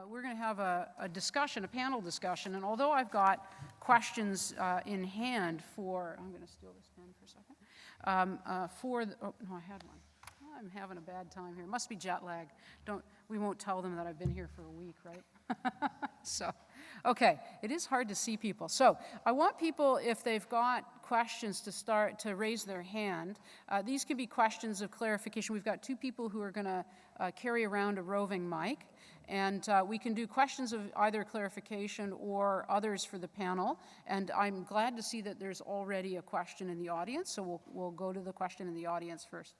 we're going to have a discussion, a panel discussion, and although I've got questions in hand for, I'm going to steal this pen for a second, oh, no, I had one. Oh, I'm having a bad time here. Must be jet lag. We won't tell them that I've been here for a week, right? So, okay, it is hard to see people. So I want people, if they've got questions, to raise their hand. These can be questions of clarification. We've got two people who are going to carry around a roving mic, and we can do questions of either clarification or others for the panel. And I'm glad to see that there's already a question in the audience, so we'll go to the question in the audience first.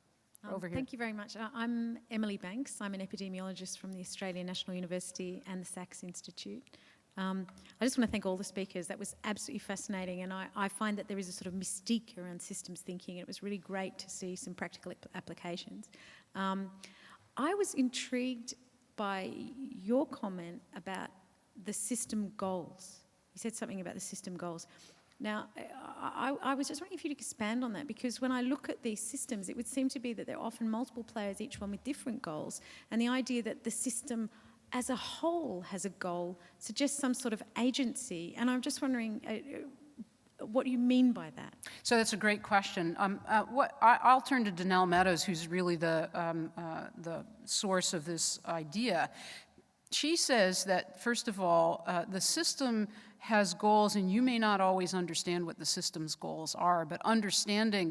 Over here. Thank you very much. I'm Emily Banks. I'm an epidemiologist from the Australian National University and the Sachs Institute. I just want to thank all the speakers. That was absolutely fascinating, and I find that there is a sort of mystique around systems thinking, and it was really great to see some practical applications. I was intrigued by your comment about the system goals. You said something about the system goals. Now, I was just wondering if you'd expand on that, because when I look at these systems, it would seem to be that there are often multiple players, each one with different goals, and the idea that the system as a whole has a goal suggests some sort of agency, and I'm just wondering what you mean by that. So that's a great question. I'll turn to Danelle Meadows, who's really the source of this idea. She says that, first of all, the system has goals, and you may not always understand what the system's goals are, but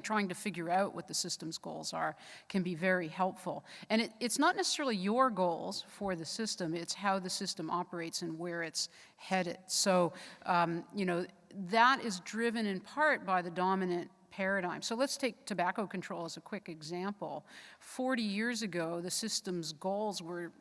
trying to figure out what the system's goals are can be very helpful. And it's not necessarily your goals for the system, it's how the system operates and where it's headed. So, that is driven in part by the dominant paradigm. So let's take tobacco control as a quick example. 40 years ago, the system's goals were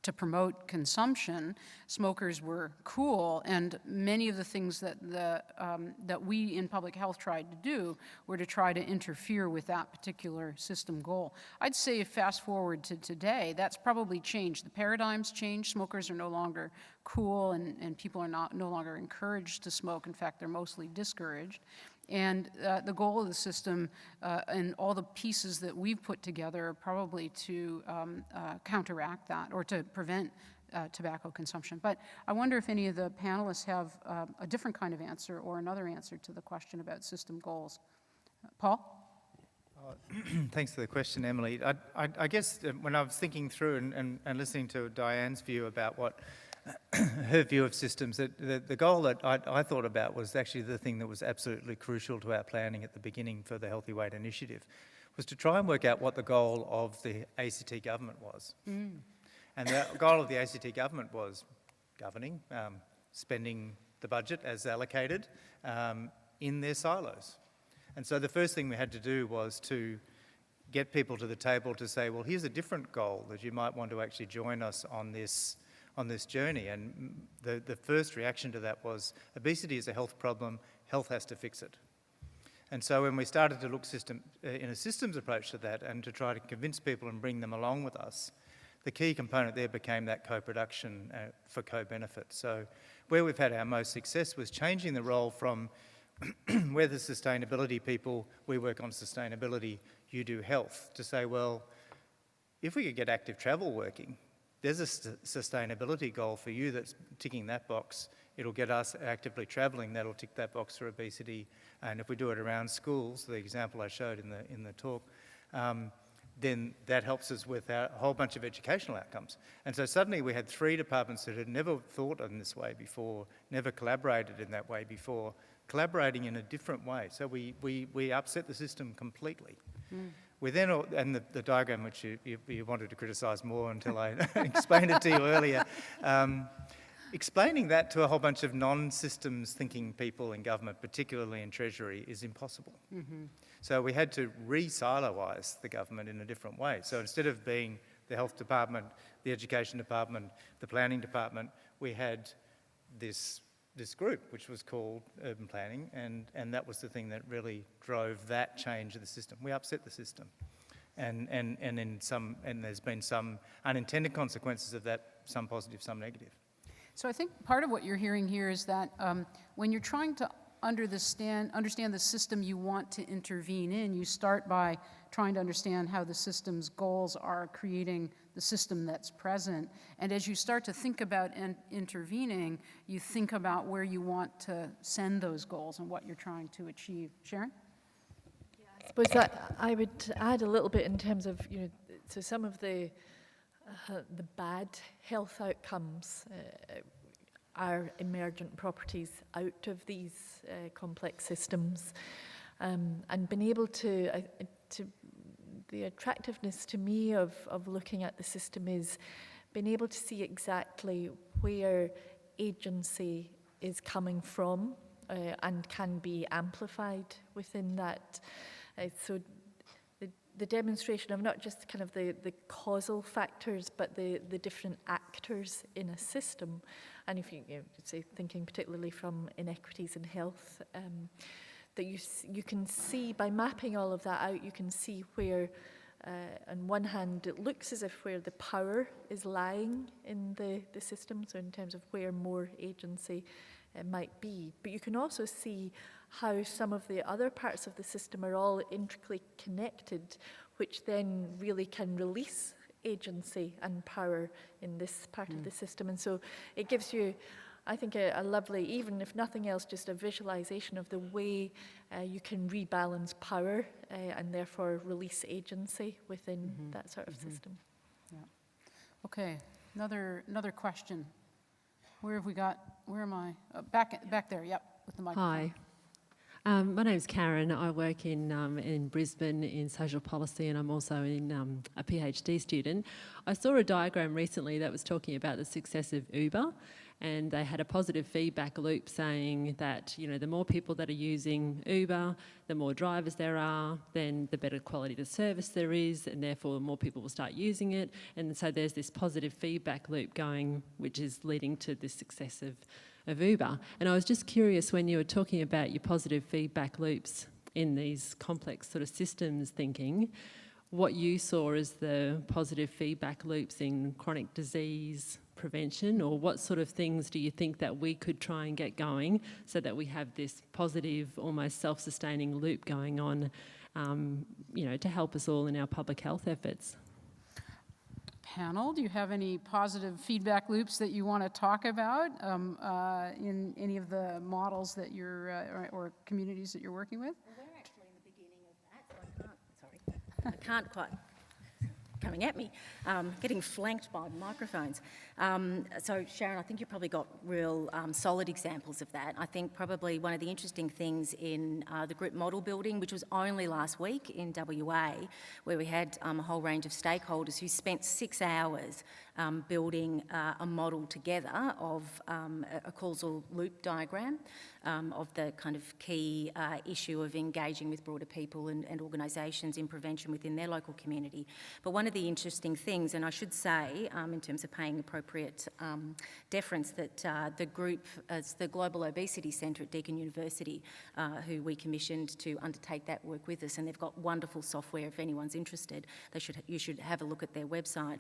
to promote consumption. Smokers were cool, and many of the things that we in public health tried to do were to try to interfere with that particular system goal. I'd say fast forward to today, that's probably changed. The paradigm's changed. Smokers are no longer cool, and people are no longer encouraged to smoke. In fact, they're mostly discouraged. And the goal of the system and all the pieces that we've put together are probably to counteract that or to prevent tobacco consumption. But I wonder if any of the panelists have a different kind of answer or another answer to the question about system goals. Paul? Thanks for the question, Emily. I guess when I was thinking through and listening to Diane's view about what her view of systems, that the goal that I thought about was actually the thing that was absolutely crucial to our planning at the beginning for the Healthy Weight Initiative, was to try and work out what the goal of the ACT government was. And the goal of the ACT government was governing, spending the budget as allocated in their silos. And so the first thing we had to do was to get people to the table to say, well, here's a different goal that you might want to actually join us on this journey. And the first reaction to that was, obesity is a health problem, health has to fix it. And so when we started to look in a systems approach to that and to try to convince people and bring them along with us, the key component there became that co-production for co-benefit. So where we've had our most success was changing the role from we're the sustainability people, we work on sustainability, you do health, to say, well, if we could get active travel working, there's a sustainability goal for you that's ticking that box. It'll get us actively travelling, that'll tick that box for obesity. And if we do it around schools, the example I showed in the talk, then that helps us with a whole bunch of educational outcomes. And so suddenly we had 3 departments that had never thought in this way before, never collaborated in that way before, collaborating in a different way. So we upset the system completely. We then, and the diagram which you wanted to criticise more until I explained it to you earlier, explaining that to a whole bunch of non-systems thinking people in government, particularly in Treasury, is impossible. So we had to re-siloise the government in a different way. So instead of being the health department, the education department, the planning department, we had this group, which was called Urban Planning, and that was the thing that really drove that change of the system. We upset the system, and there's been some unintended consequences of that, some positive, some negative. So I think part of what you're hearing here is that when you're trying to understand the system you want to intervene in, you start by trying to understand how the system's goals are creating the system that's present. And as you start to think about intervening, you think about where you want to send those goals and what you're trying to achieve. Sharon? I suppose that I would add a little bit in terms of, so some of the bad health outcomes are emergent properties out of these complex systems, and being able to the attractiveness to me of looking at the system is being able to see exactly where agency is coming from and can be amplified within that. So the demonstration of not just kind of the causal factors, but the different actors in a system. And if you say, thinking particularly from inequities in health, that you can see, by mapping all of that out, you can see where, on one hand, it looks as if where the power is lying in the system, so in terms of where more agency might be. But you can also see how some of the other parts of the system are all intricately connected, which then really can release agency and power in this part of the system. And so it gives you, I think, a lovely, even if nothing else, just a visualization of the way you can rebalance power and therefore release agency within that sort of system. Yeah. Okay, another question. Where am I? Back there, yep, with the microphone. Hi. My name's Karen. I work in Brisbane in social policy, and I'm also a PhD student. I saw a diagram recently that was talking about the success of Uber, and they had a positive feedback loop saying that, the more people that are using Uber, the more drivers there are, then the better quality of service there is, and therefore more people will start using it. And so there's this positive feedback loop going, which is leading to the success of Uber. And I was just curious, when you were talking about your positive feedback loops in these complex sort of systems thinking, what you saw as the positive feedback loops in chronic disease prevention, or what sort of things do you think that we could try and get going so that we have this positive, almost self-sustaining loop going on, to help us all in our public health efforts? Panel, do you have any positive feedback loops that you want to talk about in any of the models that you're, or communities that you're working with? Well, we're actually in the beginning of that, so I can't quite, coming at me, getting flanked by microphones. So Sharon, I think you've probably got real solid examples of that. I think probably one of the interesting things in the group model building, which was only last week in WA, where we had a whole range of stakeholders who spent 6 hours building a model together of a causal loop diagram of the kind of key issue of engaging with broader people and organisations in prevention within their local community. But one of the interesting things, and I should say, in terms of paying appropriate deference, that the group, as the Global Obesity Centre at Deakin University, who we commissioned to undertake that work with us, and they've got wonderful software. If anyone's interested, you should have a look at their website.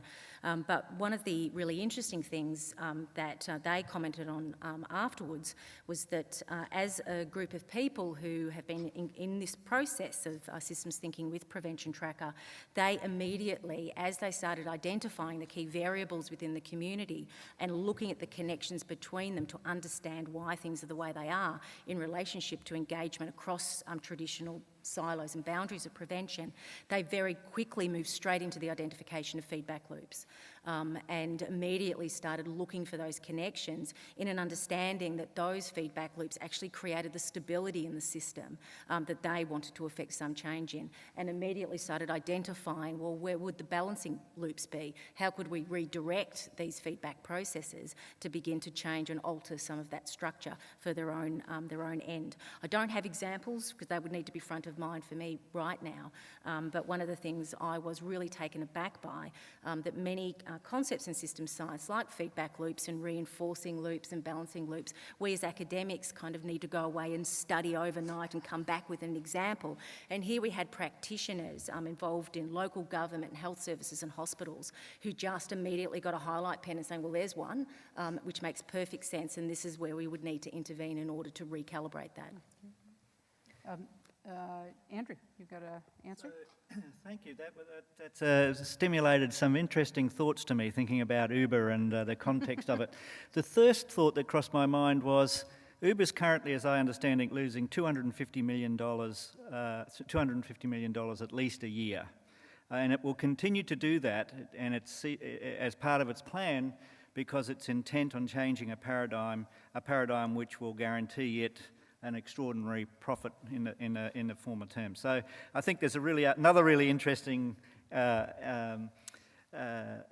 But one of the really interesting things that they commented on afterwards was that as a group of people who have been in this process of systems thinking with Prevention Tracker, they immediately, as they started identifying the key variables within the community and looking at the connections between them to understand why things are the way they are in relationship to engagement across traditional silos and boundaries of prevention, they very quickly moved straight into the identification of feedback loops and immediately started looking for those connections in an understanding that those feedback loops actually created the stability in the system that they wanted to effect some change in, and immediately started identifying, well, where would the balancing loops be? How could we redirect these feedback processes to begin to change and alter some of that structure for their own end? I don't have examples because they would need to be front of mind for me right now, but one of the things I was really taken aback by, that many concepts in systems science, like feedback loops and reinforcing loops and balancing loops, we as academics kind of need to go away and study overnight and come back with an example. And here we had practitioners involved in local government, health services and hospitals who just immediately got a highlight pen and saying, well, there's one, which makes perfect sense, and this is where we would need to intervene in order to recalibrate that. Andrew, you've got an answer? Thank you. That's stimulated some interesting thoughts to me, thinking about Uber and the context of it. The first thought that crossed my mind was Uber's currently, as I understand it, losing $250 million at least a year. And it will continue to do that, and it's as part of its plan, because it's intent on changing a paradigm which will guarantee it an extraordinary profit in the former term. So I think there's another really interesting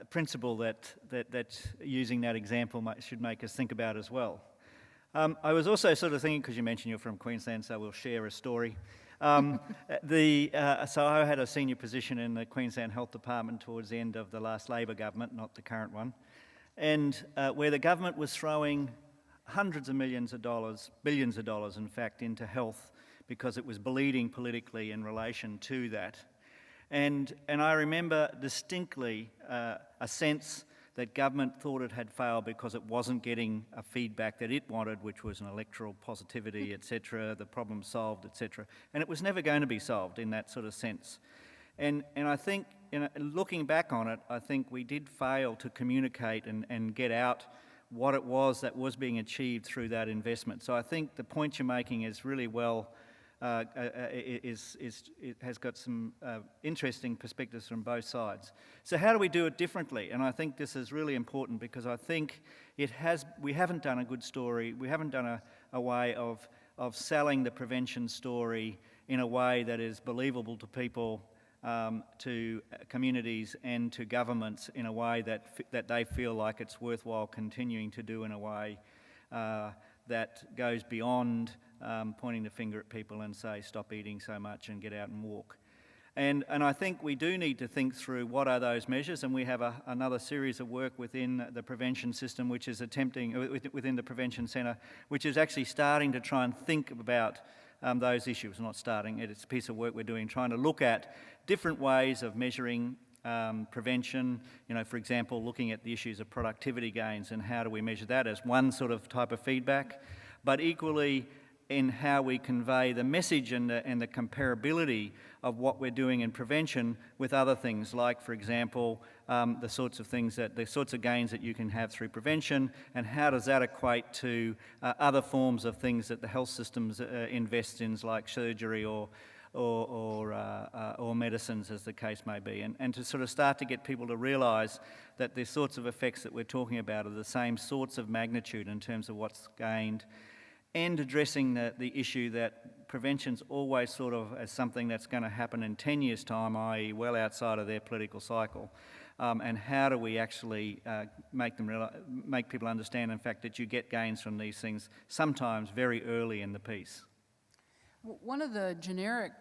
principle that using that example should make us think about as well. I was also sort of thinking, because you mentioned you're from Queensland, so we'll share a story. So I had a senior position in the Queensland Health Department towards the end of the last Labor government, not the current one, and where the government was throwing hundreds of millions of dollars, billions of dollars in fact, into health because it was bleeding politically in relation to that. And I remember distinctly a sense that government thought it had failed because it wasn't getting a feedback that it wanted, which was an electoral positivity, etc., the problem solved, etc. And it was never going to be solved in that sort of sense. And I think, looking back on it, I think we did fail to communicate and get out what it was that was being achieved through that investment. So I think the point you're making is really well, it has got some interesting perspectives from both sides. So how do we do it differently? And I think this is really important because I think we haven't done a good story, we haven't done a way of selling the prevention story in a way that is believable to people, to communities and to governments in a way that they feel like it's worthwhile continuing to do in a way that goes beyond pointing the finger at people and say stop eating so much and get out and walk. And I think we do need to think through what are those measures, and we have another series of work within the prevention system which is within the Prevention Centre, which is actually starting to try and think about those issues. Not starting, it's a piece of work we're doing, trying to look at different ways of measuring prevention, for example, looking at the issues of productivity gains and how do we measure that as one sort of type of feedback, but equally in how we convey the message and the comparability of what we're doing in prevention with other things, like, for example, the sorts of gains that you can have through prevention, and how does that equate to other forms of things that the health systems invest in, like surgery or medicines, as the case may be, and to sort of start to get people to realise that the sorts of effects that we're talking about are the same sorts of magnitude in terms of what's gained, and addressing the issue that prevention's always sort of as something that's going to happen in 10 years' time, i.e. well outside of their political cycle. And how do we actually make people understand, in fact, that you get gains from these things sometimes very early in the piece. One of the generic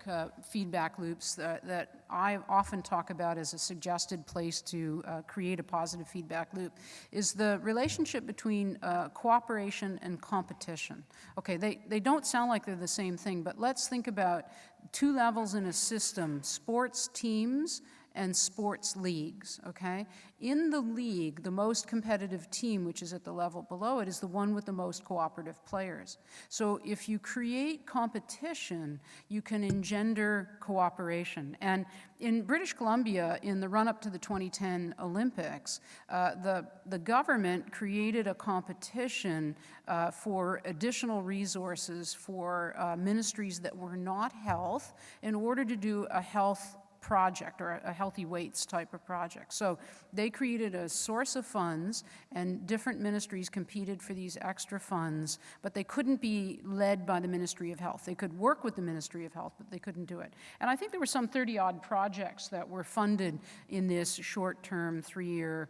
feedback loops that I often talk about as a suggested place to create a positive feedback loop is the relationship between cooperation and competition. Okay, they don't sound like they're the same thing, but let's think about two levels in a system: sports teams and sports leagues, okay? In the league, the most competitive team, which is at the level below it, is the one with the most cooperative players. So if you create competition, you can engender cooperation. And in British Columbia, in the run-up to the 2010 Olympics, the government created a competition for additional resources for ministries that were not health in order to do a health project or a healthy weights type of project. So they created a source of funds, and different ministries competed for these extra funds, but they couldn't be led by the Ministry of Health. They could work with the Ministry of Health, but they couldn't do it. And I think there were some 30-odd projects that were funded in this short-term 3-year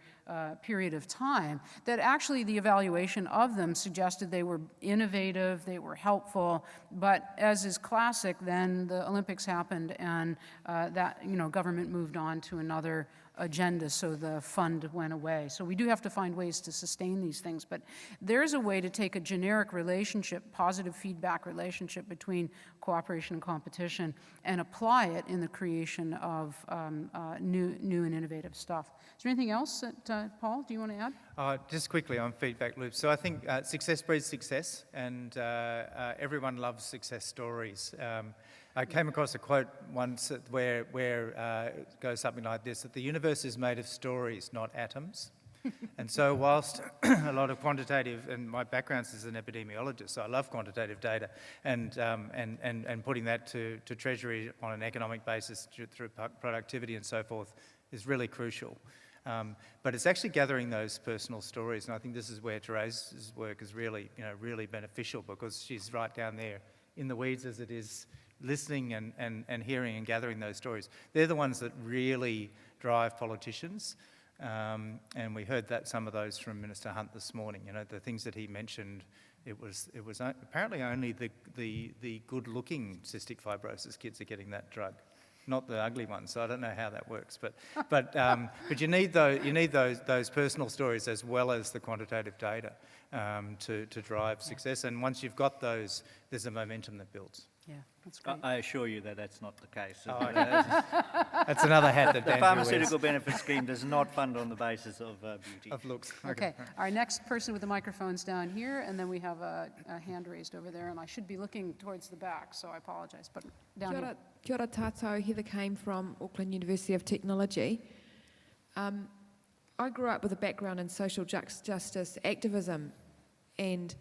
period of time that actually the evaluation of them suggested they were innovative, they were helpful, but as is classic, then the Olympics happened and government moved on to another agenda, so the fund went away. So we do have to find ways to sustain these things, but there's a way to take a generic relationship, positive feedback relationship between cooperation and competition, and apply it in the creation of new and innovative stuff. Is there anything else that, Paul, do you want to add? Just quickly on feedback loops. So I think success breeds success, and everyone loves success stories. I came across a quote once where it goes something like this, that the universe is made of stories, not atoms. And so whilst a lot of quantitative, and my background is as an epidemiologist, so I love quantitative data, and putting that to Treasury on an economic basis through productivity and so forth is really crucial. But it's actually gathering those personal stories, and I think this is where Therese's work is really, really beneficial, because she's right down there in the weeds as it is, listening and hearing and gathering those stories. They're the ones that really drive politicians. And we heard that some of those from Minister Hunt this morning. The things that he mentioned, it was apparently only the good-looking cystic fibrosis kids are getting that drug, not the ugly ones. So I don't know how that works, but you need those personal stories as well as the quantitative data to drive success. And once you've got those, there's a momentum that builds. Yeah, that's great. I assure you that that's not the case. That's another hat that The Dan pharmaceutical wears. benefit scheme does not fund on the basis of beauty. Of looks. Okay, our next person with the microphone's down here, and then we have a hand raised over there, and I should be looking towards the back, so I apologize, but down here. Kia ora tātou, Heather Kane from Auckland University of Technology. I grew up with a background in social justice activism, and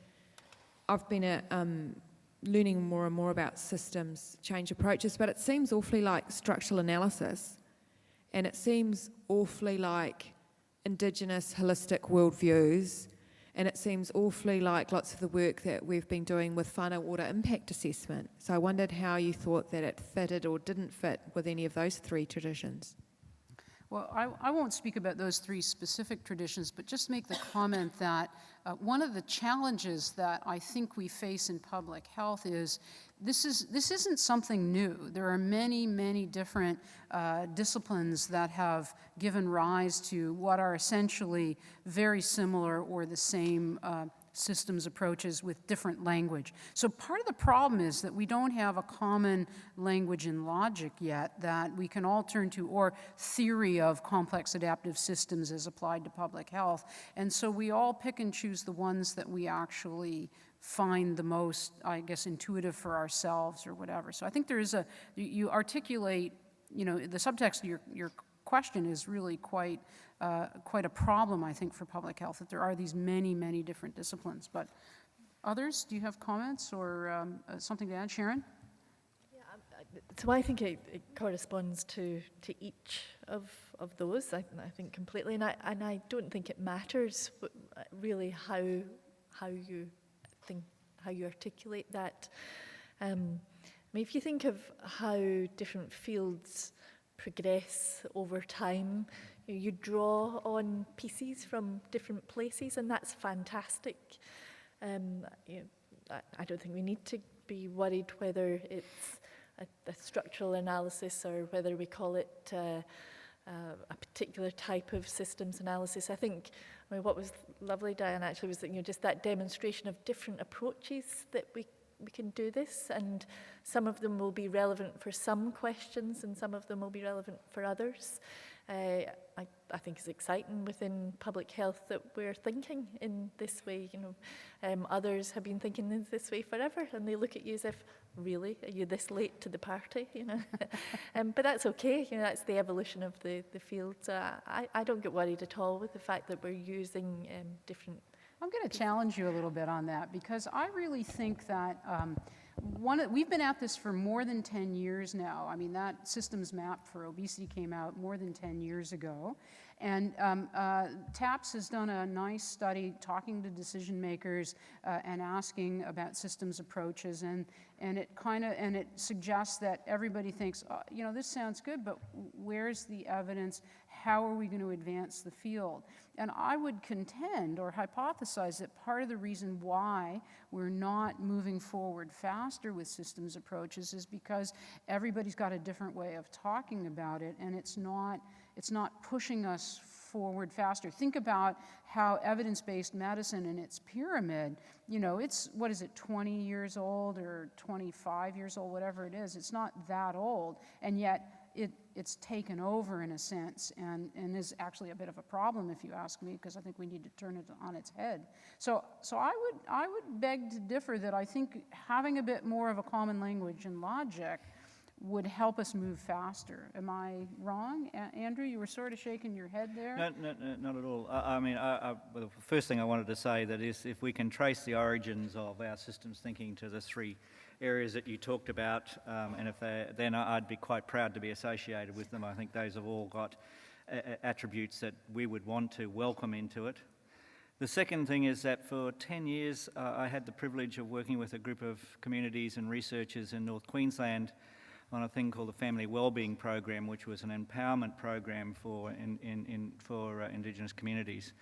I've been learning more and more about systems change approaches, but it seems awfully like structural analysis, and it seems awfully like Indigenous holistic worldviews, and it seems awfully like lots of the work that we've been doing with whānau water impact assessment. So I wondered how you thought that it fitted or didn't fit with any of those three traditions. Well, I won't speak about those three specific traditions, but just make the comment that one of the challenges that I think we face in public health is this isn't something new. There are many, many different disciplines that have given rise to what are essentially very similar or the same systems approaches with different language. So part of the problem is that we don't have a common language and logic yet that we can all turn to, or theory of complex adaptive systems as applied to public health. And so we all pick and choose the ones that we actually find the most, I guess, intuitive for ourselves or whatever. So I think there is you articulate, the subtext of your question is really quite a problem, I think, for public health, that there are these many, many different disciplines. But others, do you have comments or something to add? Sharon? Yeah, so I think it corresponds to each of those, I think completely, and I don't think it matters really how you articulate that. If you think of how different fields progress over time, you draw on pieces from different places, and that's fantastic. I don't think we need to be worried whether it's a structural analysis or whether we call it a particular type of systems analysis. I think what was lovely, Diane, actually, was that just that demonstration of different approaches that we can do this, and some of them will be relevant for some questions and some of them will be relevant for others. I think it's exciting within public health that we're thinking in this way. Others have been thinking in this way forever, and they look at you as if, really, are you this late to the party? But that's okay. That's the evolution of the field. I don't get worried at all with the fact that we're using different. I'm going to challenge you a little bit on that, because I really think that we've been at this for more than 10 years now. I mean, that systems map for obesity came out more than 10 years ago. And TAPS has done a nice study talking to decision makers and asking about systems approaches, and it suggests that everybody thinks, this sounds good, but where's the evidence? How are we going to advance the field? And I would contend or hypothesize that part of the reason why we're not moving forward faster with systems approaches is because everybody's got a different way of talking about it, and it's not pushing us forward faster. Think about how evidence-based medicine in its pyramid, it's, 20 years old or 25 years old, whatever it is. It's not that old, and yet it's taken over in a sense, and is actually a bit of a problem, if you ask me, because I think we need to turn it on its head. So I would beg to differ that I think having a bit more of a common language and logic would help us move faster. Am I wrong? Andrew, you were sort of shaking your head there. No, not at all. Well, the first thing I wanted to say that is if we can trace the origins of our systems thinking to the three areas that you talked about, and then I'd be quite proud to be associated with them. I think those have all got attributes that we would want to welcome into it. The second thing is that for 10 years I had the privilege of working with a group of communities and researchers in North Queensland on a thing called the Family Wellbeing Program, which was an empowerment program for Indigenous communities.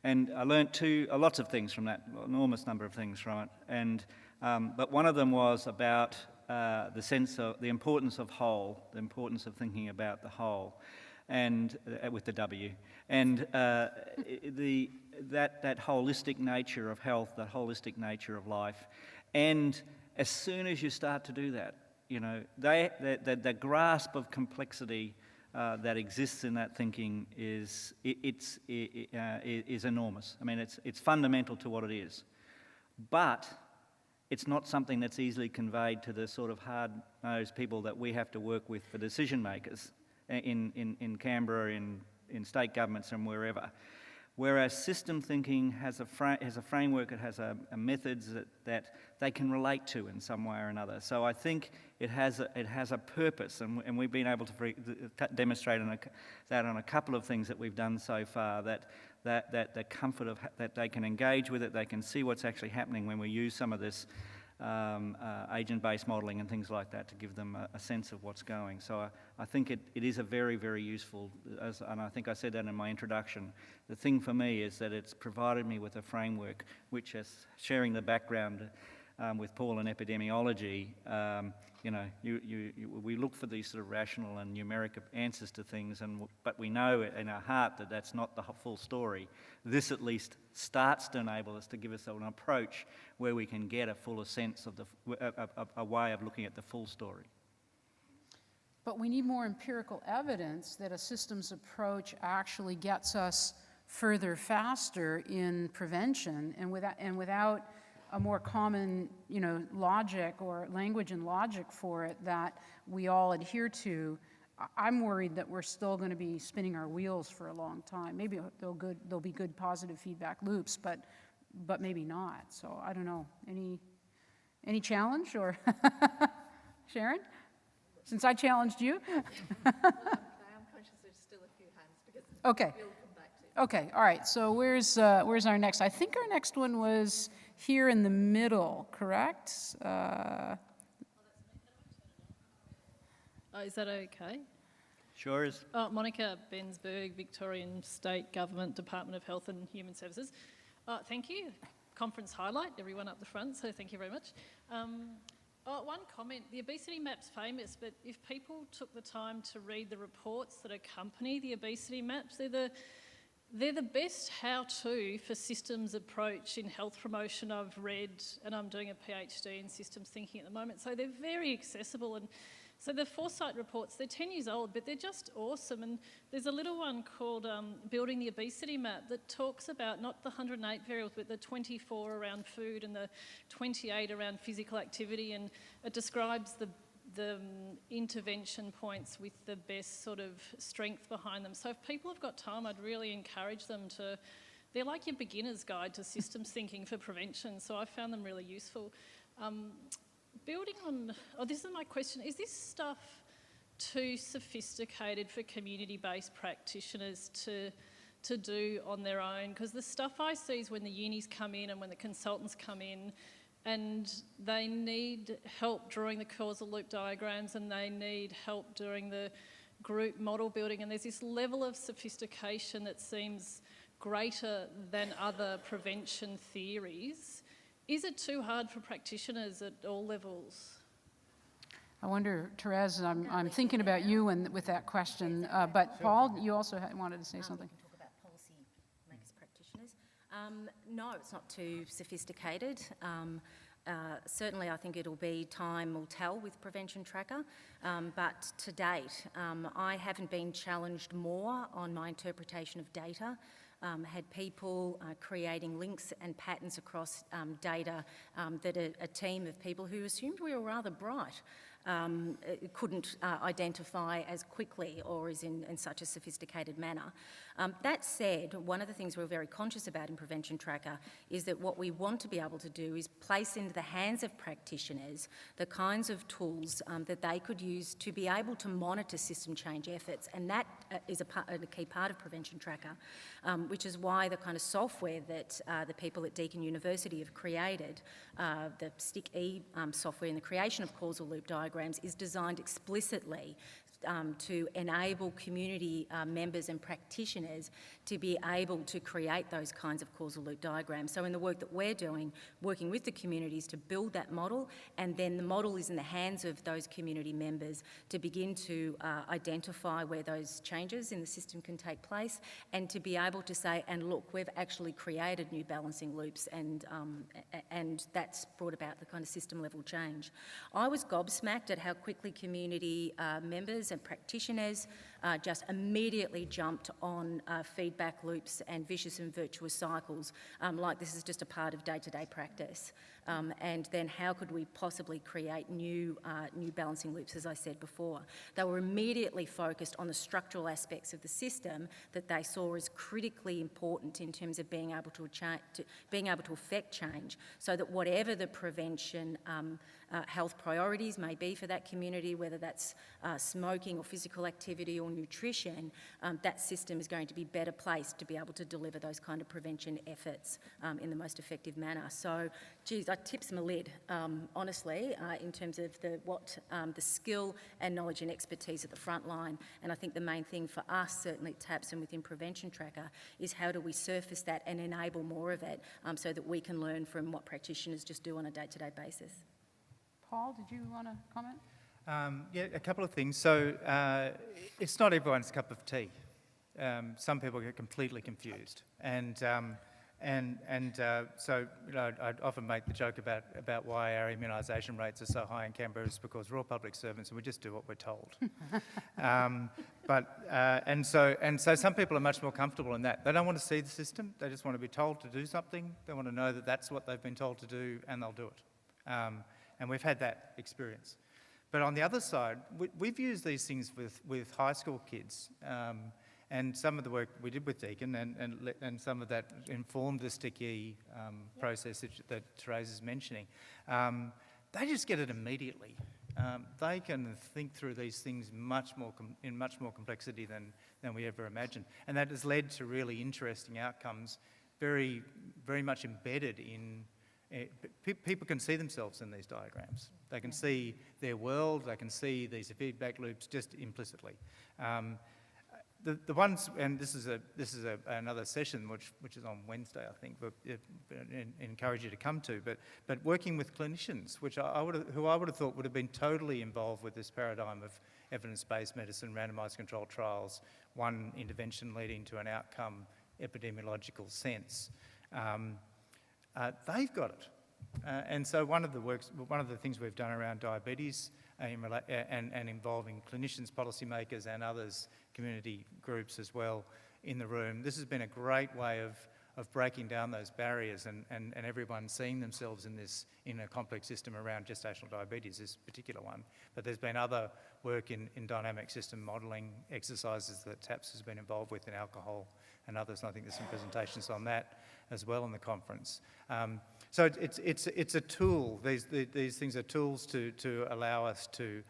And I learnt lots of things from that, an enormous number of things from it. But one of them was about the sense of the importance of whole, the importance of thinking about the whole, and with the W, and that holistic nature of health, that holistic nature of life. And as soon as you start to do that, you know, the grasp of complexity that exists in that thinking is enormous. I mean, it's fundamental to what it is, but it's not something that's easily conveyed to the sort of hard-nosed people that we have to work with for decision makers in Canberra, in state governments, and wherever. Whereas system thinking has a framework, it has a methods that they can relate to in some way or another. So I think it has a purpose, and we've been able to demonstrate that on a couple of things that we've done so far. That the comfort of that they can engage with it, they can see what's actually happening when we use some of this agent-based modelling and things like that to give them a sense of what's going. So I think it is a very, very useful, and I think I said that in my introduction. The thing for me is that it's provided me with a framework which is sharing the background with Paul in epidemiology. We look for these sort of rational and numeric answers to things, but we know in our heart that that's not the full story. This at least starts to enable us to give us an approach where we can get a fuller sense of a way of looking at the full story. But we need more empirical evidence that a systems approach actually gets us further faster in prevention, and without a more common, logic or language and logic for it that we all adhere to. I'm worried that we're still going to be spinning our wheels for a long time. Maybe there'll be good positive feedback loops, but maybe not. So I don't know. Any challenge or Sharon? Since I challenged you. I am conscious there's still a few hands because Okay. we'll come back to it. Okay. All right. So where's our next? I think our next one was here in the middle, correct? Is that okay? Sure is. Monica Bensberg, Victorian State Government, Department of Health and Human Services. Thank you. Conference highlight, everyone up the front, so thank you very much. One comment, the obesity map's famous, but if people took the time to read the reports that accompany the obesity maps, they're the best how-to for systems approach in health promotion I've read, and I'm doing a PhD in systems thinking at the moment, so they're very accessible. And so the Foresight reports, they're 10 years old, but they're just awesome. And there's a little one called Building the Obesity Map that talks about not the 108 variables, but the 24 around food and the 28 around physical activity, and it describes the intervention points with the best sort of strength behind them. So if people have got time, I'd really encourage them to, they're like your beginner's guide to systems thinking for prevention, so I found them really useful. Building on, this is my question, is this stuff too sophisticated for community-based practitioners to do on their own? Because the stuff I see is when the unis come in and when the consultants come in, and they need help drawing the causal loop diagrams, and they need help doing the group model building, and there's this level of sophistication that seems greater than other prevention theories. Is it too hard for practitioners at all levels? I wonder, Therese, I'm thinking about you and with that question, but Paul, you also wanted to say something. We can talk about policy makers practitioners. No, it's not too sophisticated. Certainly I think time will tell with Prevention Tracker, but to date I haven't been challenged more on my interpretation of data. Had people creating links and patterns across data that a team of people who assumed we were rather bright couldn't identify as quickly or is in such a sophisticated manner. That said, one of the things we're very conscious about in Prevention Tracker is that what we want to be able to do is place into the hands of practitioners the kinds of tools that they could use to be able to monitor system change efforts, and that is a key part of Prevention Tracker, which is why the kind of software that the people at Deakin University have created, the STIC-E software and the creation of causal loop diagrams, is designed explicitly to enable community members and practitioners to be able to create those kinds of causal loop diagrams. So in the work that we're doing, working with the communities to build that model, and then the model is in the hands of those community members to begin to identify where those changes in the system can take place, and to be able to say, and look, we've actually created new balancing loops, and that's brought about the kind of system level change. I was gobsmacked at how quickly community members and practitioners just immediately jumped on feedback loops and vicious and virtuous cycles, like this is just a part of day-to-day practice. And then how could we possibly create new balancing loops, as I said before? They were immediately focused on the structural aspects of the system that they saw as critically important in terms of being able to affect change, so that whatever the prevention health priorities may be for that community, whether that's smoking or physical activity or nutrition, that system is going to be better placed to be able to deliver those kind of prevention efforts in the most effective manner. So, geez, I tips my lid, honestly, in terms of the skill and knowledge and expertise at the front line. And I think the main thing for us, certainly at TAPS and within Prevention Tracker, is how do we surface that and enable more of it so that we can learn from what practitioners just do on a day-to-day basis. Paul, did you want to comment? Yeah, a couple of things. So it's not everyone's cup of tea. Some people get completely confused, and so you know, I'd often make the joke about why our immunisation rates are so high in Canberra is because we're all public servants and we just do what we're told. And so some people are much more comfortable in that. They don't want to see the system. They just want to be told to do something. They want to know that that's what they've been told to do, and they'll do it. And we've had that experience. But on the other side, we've used these things with high school kids, and some of the work we did with Deakin and some of that informed the STIC-E process that Therese is mentioning. They just get it immediately. They can think through these things in much more complexity than we ever imagined. And that has led to really interesting outcomes, very, very much embedded in. People can see themselves in these diagrams. They can see their world, they can see these feedback loops just implicitly. The ones, and this is another session which is on Wednesday, I think, but encourage you to come to. But working with clinicians, who I would have thought would have been totally involved with this paradigm of evidence-based medicine, randomised controlled trials, one intervention leading to an outcome, epidemiological sense. They've got it. And so one of the things we've done around diabetes and involving clinicians, policymakers and others, community groups as well in the room, this has been a great way of breaking down those barriers and everyone seeing themselves in a complex system around gestational diabetes, this particular one. But there's been other work in dynamic system modelling exercises that TAPS has been involved with in alcohol and others, and I think there's some presentations on that as well in the conference. So it's a tool. These things are tools to allow us to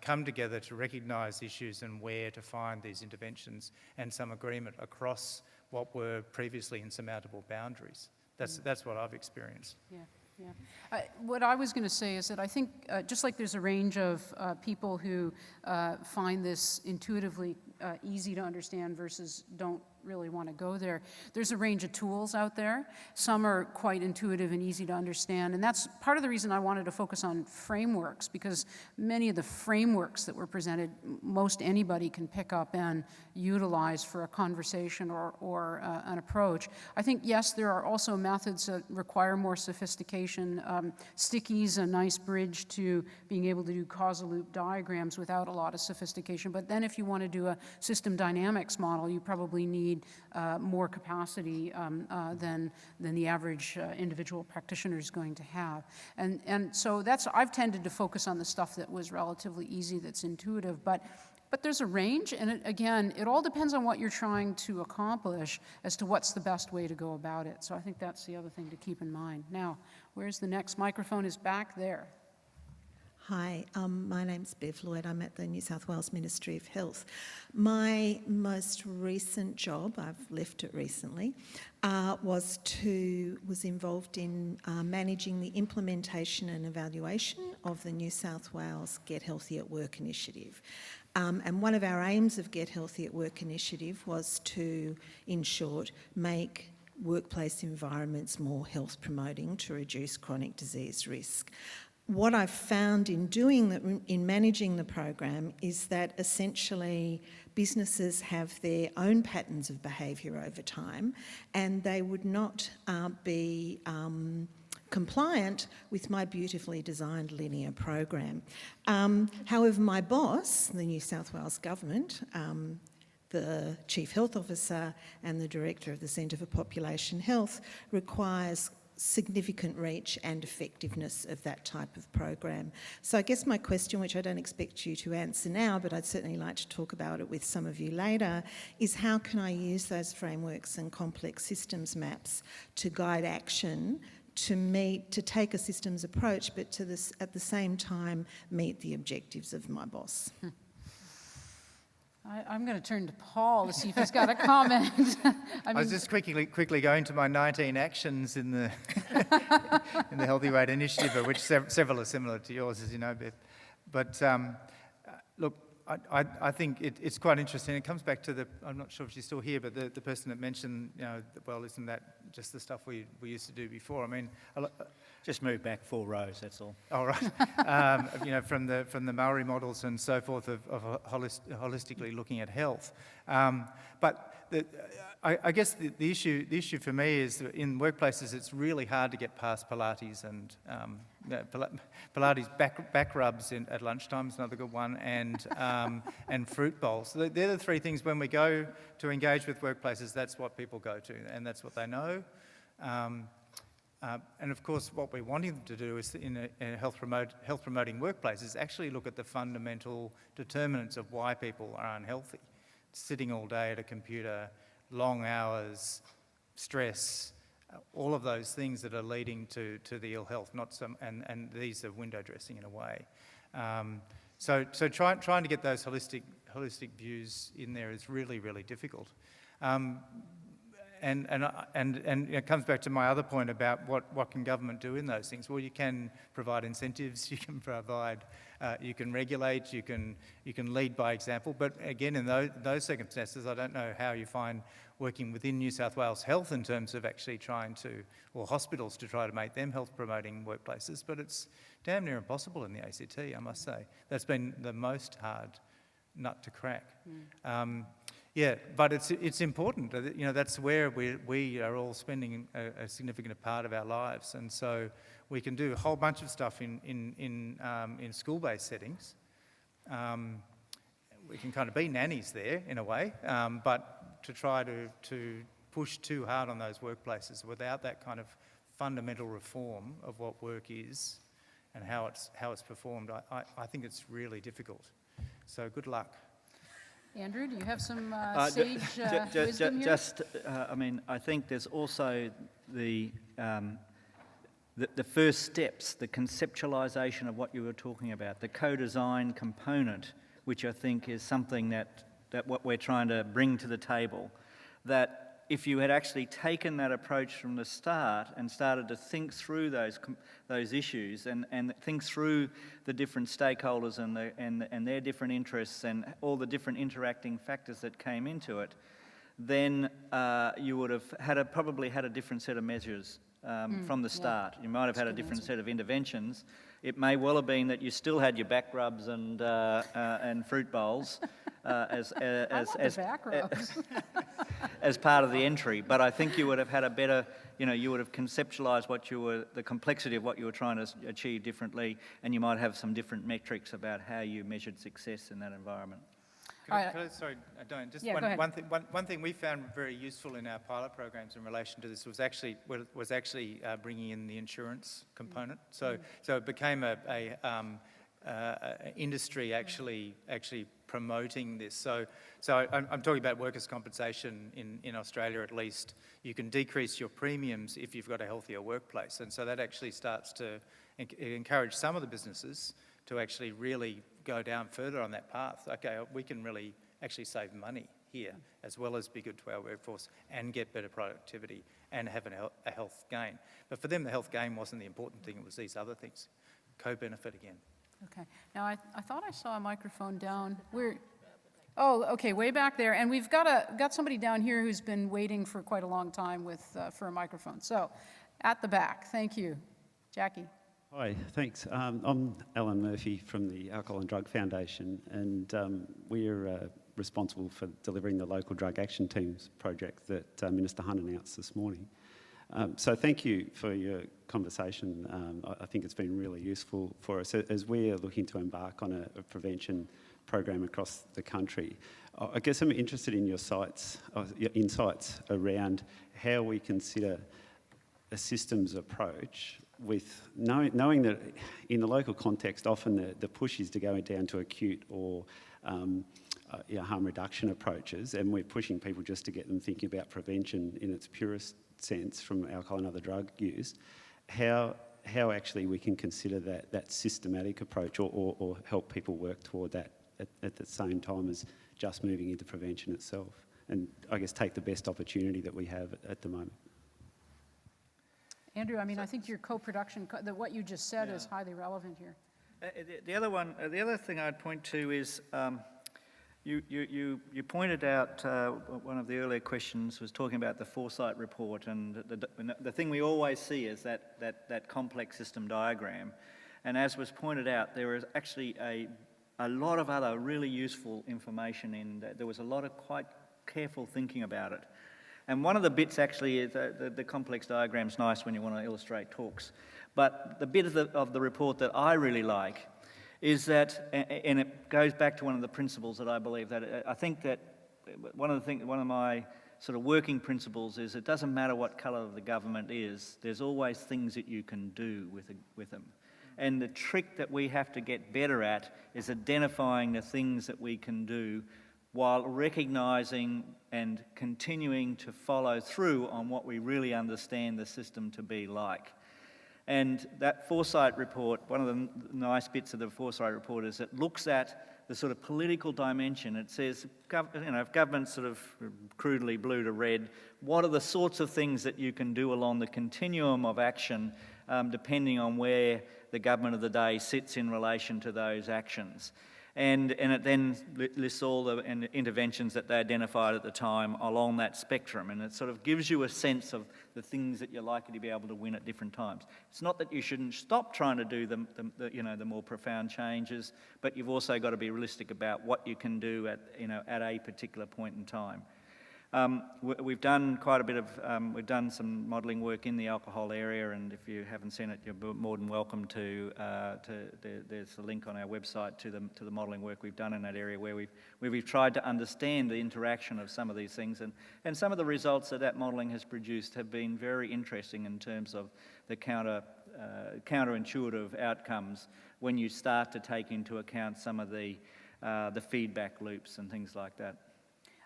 come together to recognise issues and where to find these interventions and some agreement across what were previously insurmountable boundaries. That's what I've experienced. Yeah. Yeah. What I was going to say is that I think just like there's a range of people who find this intuitively easy to understand versus don't really want to go there, there's a range of tools out there. Some are quite intuitive and easy to understand, and that's part of the reason I wanted to focus on frameworks, because many of the frameworks that were presented, most anybody can pick up and utilize for a conversation or an approach. I think, yes, there are also methods that require more sophistication. STIC-E is a nice bridge to being able to do causal loop diagrams without a lot of sophistication, but then if you want to do a system dynamics model, you probably need need more capacity than the average individual practitioner is going to have. And so I've tended to focus on the stuff that was relatively easy, that's intuitive, but there's a range, and it all depends on what you're trying to accomplish as to what's the best way to go about it. So I think that's the other thing to keep in mind. Now, where's the next microphone? Is back there. Hi, my name's Bev Lloyd. I'm at the New South Wales Ministry of Health. My most recent job, I've left it recently, was involved in managing the implementation and evaluation of the New South Wales Get Healthy at Work initiative. And one of our aims of Get Healthy at Work initiative was to, in short, make workplace environments more health promoting to reduce chronic disease risk. What I've found in managing the program is that essentially businesses have their own patterns of behaviour over time, and they would not be compliant with my beautifully designed linear program. However, my boss, the New South Wales Government, the Chief Health Officer and the Director of the Centre for Population Health, requires significant reach and effectiveness of that type of program. So I guess my question, which I don't expect you to answer now, but I'd certainly like to talk about it with some of you later, is how can I use those frameworks and complex systems maps to guide action to take a systems approach, but at the same time meet the objectives of my boss? I'm going to turn to Paul to see if he's got a comment. I was just quickly going to my 19 actions in the in the Healthy Weight Initiative, of which several are similar to yours, as you know, Beth. But look, I think it's quite interesting. It comes back to I'm not sure if she's still here, but the person that mentioned, well, isn't that just the stuff we used to do before? I mean, Just move back 4 rows, that's all. all right. From the Maori models and so forth of holistically looking at health. But I guess the issue for me is that in workplaces it's really hard to get past Pilates and Pilates back rubs at lunchtime is another good one, and fruit bowls. They're the 3 things when we go to engage with workplaces, that's what people go to, and that's what they know. And of course, what we're wanting them to do is in a health promoting workplace is actually look at the fundamental determinants of why people are unhealthy. Sitting all day at a computer, long hours, stress, all of those things that are leading to the ill health, and these are window dressing in a way. So trying to get those holistic views in there is really, really difficult. And it comes back to my other point about what can government do in those things. Well, you can provide incentives, you can regulate, you can lead by example. But again, in those circumstances, I don't know how you find working within New South Wales Health in terms of actually or hospitals to try to make them health promoting workplaces. But it's damn near impossible in the ACT, I must say. That's been the most hard nut to crack. Yeah, but it's important. That's where we are all spending a significant part of our lives, and so we can do a whole bunch of stuff in school-based settings. We can kind of be nannies there in a way, but to try to push too hard on those workplaces without that kind of fundamental reform of what work is and how it's performed, I think it's really difficult. So good luck. Andrew, do you have some sage wisdom here? I think there's also the first steps, the conceptualisation of what you were talking about, the co-design component, which I think is something that what we're trying to bring to the table, that if you had actually taken that approach from the start and started to think through those issues and think through the different stakeholders and their different interests and all the different interacting factors that came into it, then you would have probably had a different set of measures from the start. You might have had a different set of interventions. It may well have been that you still had your back rubs and fruit bowls as part of the entry, but I think you would have had a better, you would have conceptualised the complexity of what you were trying to achieve differently, and you might have some different metrics about how you measured success in that environment. Sorry, Diane, just Yeah, go ahead. one thing we found very useful in our pilot programs in relation to this was actually bringing in the insurance component. So it became a industry actually promoting this. So I'm talking about workers' compensation in Australia at least. You can decrease your premiums if you've got a healthier workplace, and so that actually starts to encourage some of the businesses to actually really go down further on that path. Okay, we can really actually save money here, as well as be good to our workforce and get better productivity and have a health gain. But for them, the health gain wasn't the important thing, it was these other things. Co-benefit again. Okay. Now, I thought I saw a microphone down. Oh, okay, way back there. And we've got somebody down here who's been waiting for quite a long time for a microphone. So, at the back, thank you. Jackie. Hi, thanks. I'm Alan Murphy from the Alcohol and Drug Foundation, and we're responsible for delivering the local drug action teams project that Minister Hunt announced this morning. So thank you for your conversation. I think it's been really useful for us as we're looking to embark on a prevention program across the country. I guess I'm interested in your insights around how we consider a systems approach with knowing that in the local context, often the push is to go down to acute or harm reduction approaches, and we're pushing people just to get them thinking about prevention in its purest sense from alcohol and other drug use. How actually we can consider that systematic approach or help people work toward that at the same time as just moving into prevention itself, and I guess take the best opportunity that we have at the moment. Andrew, I mean, I think your co-production, what you just said is highly relevant here. The other thing I'd point to is you pointed out one of the earlier questions was talking about the Foresight report, and the thing we always see is that complex system diagram, and as was pointed out, there is actually a lot of other really useful information in that. There was a lot of quite careful thinking about it. And one of the bits actually is the complex diagram's nice when you want to illustrate talks. But the bit of the report that I really like is that, and it goes back to one of the principles that I believe that I think that one of my sort of working principles is it doesn't matter what colour the government is, there's always things that you can do with them. And the trick that we have to get better at is identifying the things that we can do while recognising and continuing to follow through on what we really understand the system to be like. And that Foresight report, one of the nice bits of the Foresight report is it looks at the sort of political dimension. It says, if government's sort of crudely blue to red, what are the sorts of things that you can do along the continuum of action depending on where the government of the day sits in relation to those actions. And it then lists all the interventions that they identified at the time along that spectrum, and it sort of gives you a sense of the things that you're likely to be able to win at different times. It's not that you shouldn't stop trying to do the more profound changes, but you've also got to be realistic about what you can do at a particular point in time. We've done quite a bit of, we've done some modelling work in the alcohol area, and if you haven't seen it, you're more than welcome to there's a link on our website to the modelling work we've done in that area where we've tried to understand the interaction of some of these things, and some of the results that modelling has produced have been very interesting in terms of the counterintuitive outcomes when you start to take into account some of the feedback loops and things like that.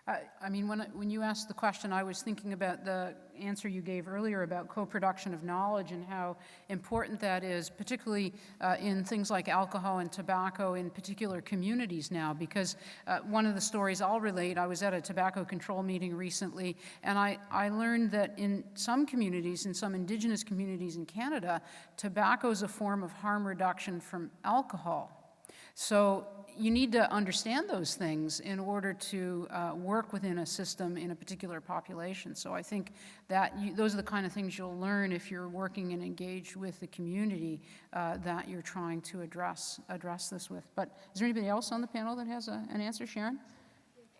I mean, when you asked the question, I was thinking about the answer you gave earlier about co-production of knowledge and how important that is, particularly in things like alcohol and tobacco in particular communities now, because one of the stories I'll relate, I was at a tobacco control meeting recently, and I learned that in some communities, in some Indigenous communities in Canada, tobacco is a form of harm reduction from alcohol. So you need to understand those things in order to work within a system in a particular population. So I think that those are the kind of things you'll learn if you're working and engaged with the community that you're trying to address this with. But is there anybody else on the panel that has an answer? Sharon?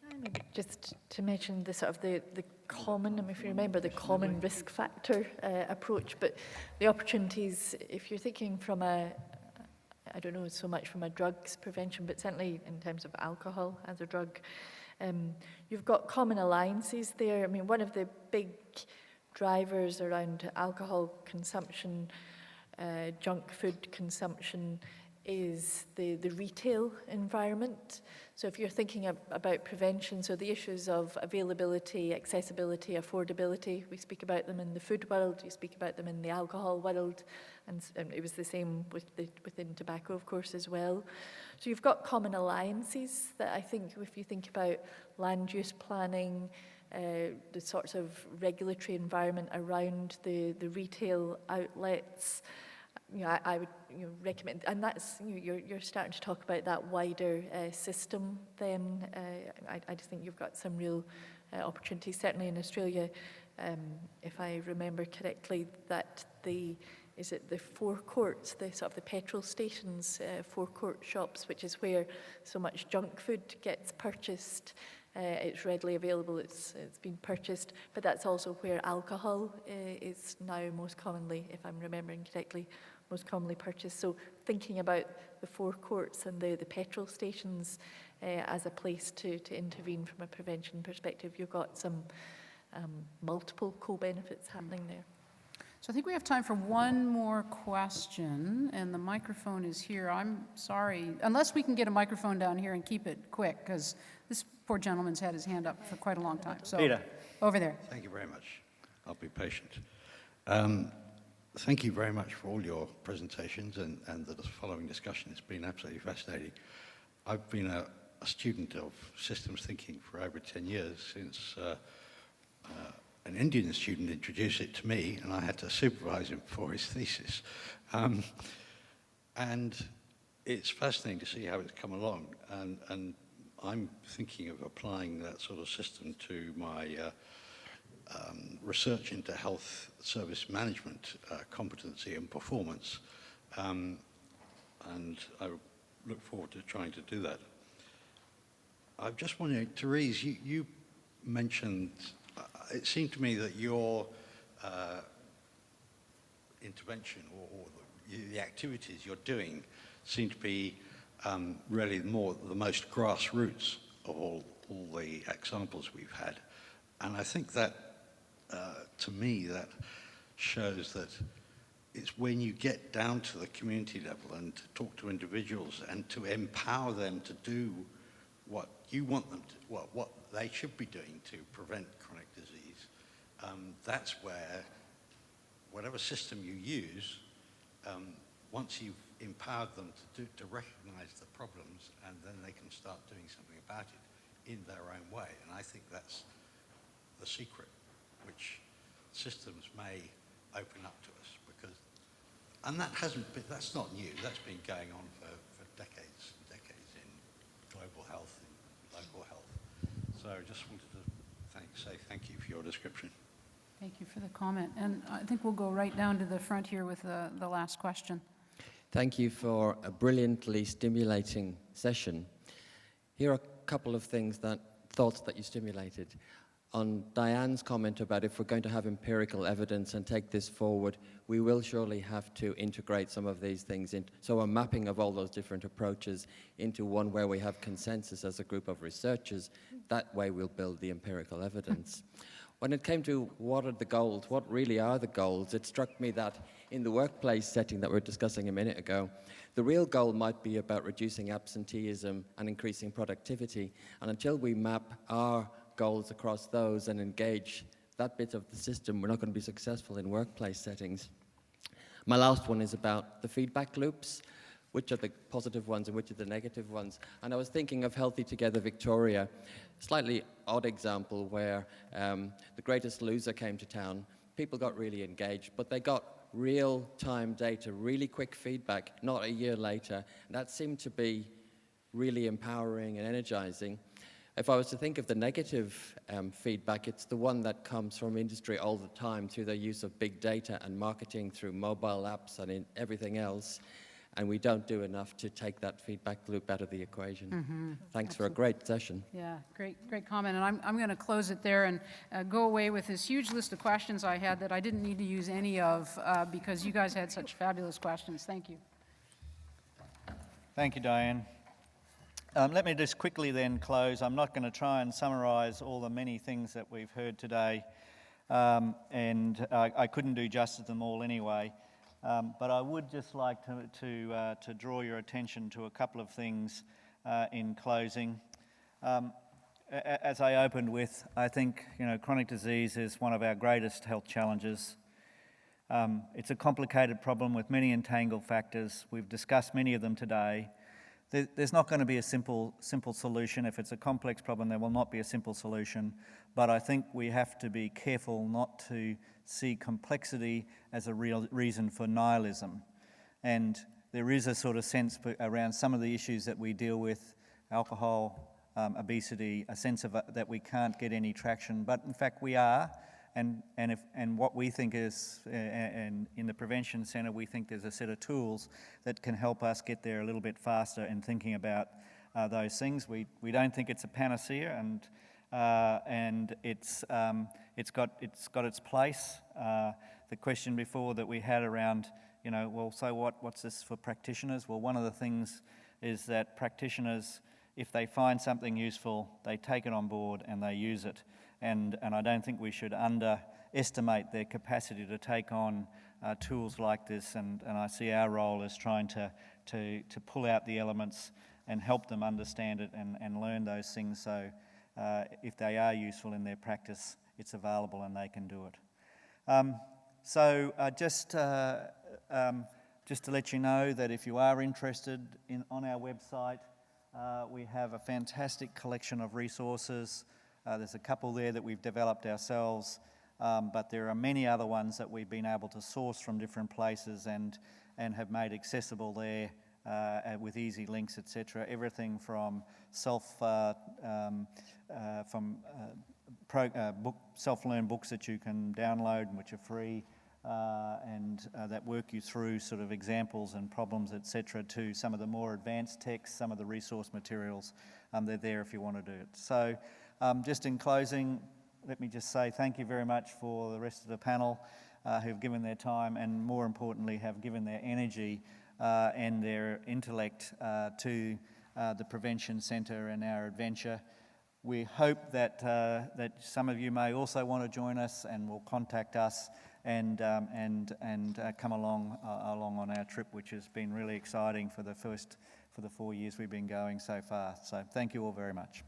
Maybe just to mention the sort of the common, if you remember, the common risk factor approach, but the opportunities, if you're thinking from a I don't know so much from a drugs prevention, but certainly in terms of alcohol as a drug. You've got common alliances there. I mean, one of the big drivers around alcohol consumption, junk food consumption, is the retail environment. So if you're thinking about prevention, so the issues of availability, accessibility, affordability, we speak about them in the food world, you speak about them in the alcohol world, and it was the same within tobacco, of course, as well. So you've got common alliances that I think if you think about land use planning, the sorts of regulatory environment around the retail outlets, I would recommend, and that's you're starting to talk about that wider system. Then I just think you've got some real opportunities. Certainly in Australia, if I remember correctly, that the forecourts, the sort of the petrol stations, forecourt shops, which is where so much junk food gets purchased. It's readily available, it's been purchased, but that's also where alcohol is now most commonly, if I'm remembering correctly, most commonly purchased. So thinking about the forecourts and the petrol stations as a place to intervene from a prevention perspective, you've got some multiple co-benefits happening there. So I think we have time for one more question, and the microphone is here. I'm sorry, unless we can get a microphone down here and keep it quick, because this poor gentleman's had his hand up for quite a long time. So, Peter. Over there. Thank you very much. I'll be patient. Thank you very much for all your presentations and the following discussion. It's been absolutely fascinating. I've been a student of systems thinking for over 10 years since an Indian student introduced it to me, and I had to supervise him for his thesis. And it's fascinating to see how it's come along, and I'm thinking of applying that sort of system to my research into health service management competency and performance, and I look forward to trying to do that. I'm just wondering, Therese, you mentioned, it seemed to me that your intervention or the activities you're doing seem to be really the most grassroots of all the examples we've had. And I think that, to me, that shows that it's when you get down to the community level and to talk to individuals and to empower them to do what you want them to, what they should be doing to prevent chronic disease, that's where whatever system you use, once you've empowered them to recognize the problems, and then they can start doing something about it in their own way. And I think that's the secret, which systems may open up to us, because, and that's not new, that's been going on for decades and decades in global health and local health. So I just wanted to say thank you for your description. Thank you for the comment. And I think we'll go right down to the front here with the last question. Thank you for a brilliantly stimulating session. Here are a couple of thoughts that you stimulated. On Diane's comment about if we're going to have empirical evidence and take this forward, we will surely have to integrate some of these things in. So a mapping of all those different approaches into one where we have consensus as a group of researchers, that way we'll build the empirical evidence. When it came to what are the goals, what really are the goals, it struck me that in the workplace setting that we were discussing a minute ago, the real goal might be about reducing absenteeism and increasing productivity. And until we map our goals across those and engage that bit of the system, we're not going to be successful in workplace settings. My last one is about the feedback loops. Which are the positive ones and which are the negative ones? And I was thinking of Healthy Together Victoria, slightly odd example where the Greatest Loser came to town. People got really engaged, but they got real-time data, really quick feedback, not a year later. And that seemed to be really empowering and energizing. If I was to think of the negative feedback, it's the one that comes from industry all the time through the use of big data and marketing through mobile apps and everything else. And we don't do enough to take that feedback loop out of the equation. Thanks Absolutely. for a great session. Yeah, great comment. And I'm going to close it there and go away with this huge list of questions I had that I didn't need to use any of because you guys had such fabulous questions. Thank you. Thank you, Diane. Let me just quickly then close. I'm not going to try and summarise all the many things that we've heard today, and I couldn't do justice to them all anyway. But I would just like to draw your attention to a couple of things in closing. As I opened with, I think chronic disease is one of our greatest health challenges. It's a complicated problem with many entangled factors. We've discussed many of them today. There's not going to be a simple solution. If it's a complex problem, there will not be a simple solution. But I think we have to be careful not to see complexity as a real reason for nihilism. And there is a sort of sense around some of the issues that we deal with, alcohol, obesity, a sense of that we can't get any traction. But in fact, we are. And what we think is, and in the Prevention Centre, we think there's a set of tools that can help us get there a little bit faster in thinking about those things. We don't think it's a panacea, and it's got its place. The question before that we had around, well, so what's this for practitioners? Well, one of the things is that practitioners, if they find something useful, they take it on board and they use it. And I don't think we should underestimate their capacity to take on tools like this. And I see our role as trying to pull out the elements and help them understand it and learn those things. So if they are useful in their practice, it's available and they can do it. Just to let you know that if you are interested on our website, we have a fantastic collection of resources. There's a couple there that we've developed ourselves, but there are many other ones that we've been able to source from different places and have made accessible there with easy links, etc. Everything from self-learned books that you can download, which are free, and that work you through sort of examples and problems, etc., to some of the more advanced texts, some of the resource materials. They're there if you want to do it. So. Just in closing, let me just say thank you very much for the rest of the panel who've given their time and, more importantly, have given their energy and their intellect to the Prevention Centre and our adventure. We hope that some of you may also want to join us and will contact us and come along on our trip, which has been really exciting for the 4 years we've been going so far. So thank you all very much.